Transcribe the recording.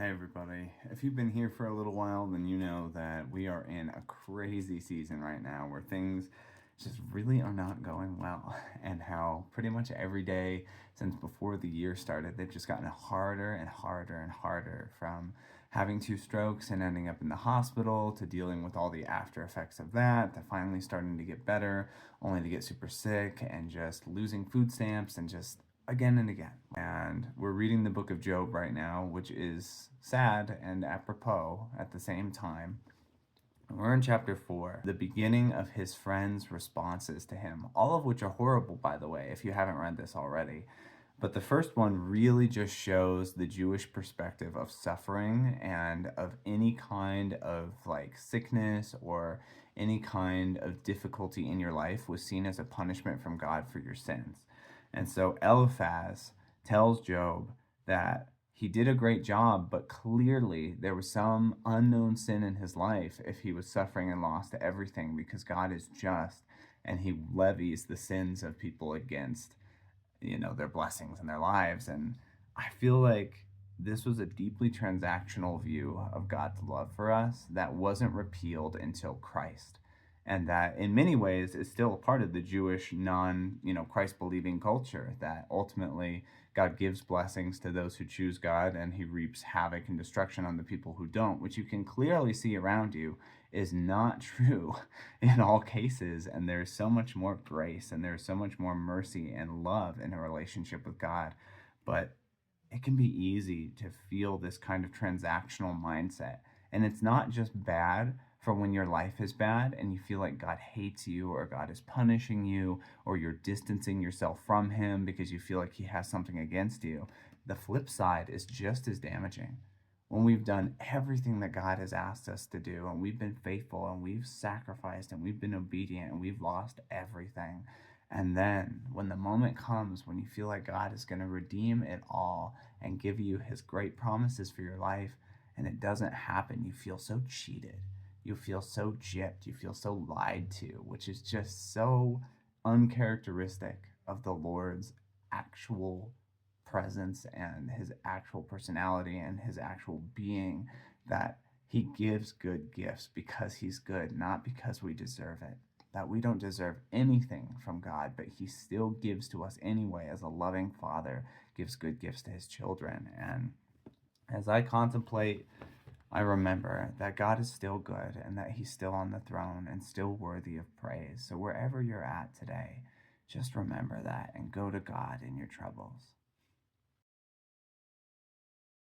Hey everybody. If you've been here for a little while, then you know that we are in a crazy season right now where things just really are not going well, and how pretty much every day since before the year started, they've just gotten harder and harder and harder, from having two strokes and ending up in the hospital to dealing with all the after effects of that to finally starting to get better only to get super sick and just losing food stamps and just again and again. And we're reading the book of Job right now, which is sad and apropos at the same time. We're in chapter 4, the beginning of his friends' responses to him, all of which are horrible, by the way, if you haven't read this already. But the first one really just shows the Jewish perspective of suffering and of any kind of like sickness or any kind of difficulty in your life was seen as a punishment from God for your sins. And so Eliphaz tells Job that he did a great job, but clearly there was some unknown sin in his life if he was suffering and lost everything, because God is just and he levies the sins of people against their blessings in their lives. And I feel like this was a deeply transactional view of God's love for us that wasn't repealed until Christ, and that in many ways is still a part of the Jewish Christ believing culture, that ultimately God gives blessings to those who choose God and he reaps havoc and destruction on the people who don't, which you can clearly see around you is not true in all cases. And there's so much more grace and there's so much more mercy and love in a relationship with God. But it can be easy to feel this kind of transactional mindset. And it's not just bad for when your life is bad and you feel like God hates you or God is punishing you or you're distancing yourself from him because you feel like he has something against you. The flip side is just as damaging. When we've done everything that God has asked us to do and we've been faithful and we've sacrificed and we've been obedient and we've lost everything. And then when the moment comes when you feel like God is going to redeem it all and give you his great promises for your life, and it doesn't happen, you feel so cheated. You feel so gypped. You feel so lied to, which is just so uncharacteristic of the Lord's actual presence and his actual personality and his actual being, that he gives good gifts because he's good, not because we deserve it. That we don't deserve anything from God, but he still gives to us anyway, as a loving father gives good gifts to his children. And as I contemplate, I remember that God is still good and that he's still on the throne and still worthy of praise. So wherever you're at today, just remember that and go to God in your troubles.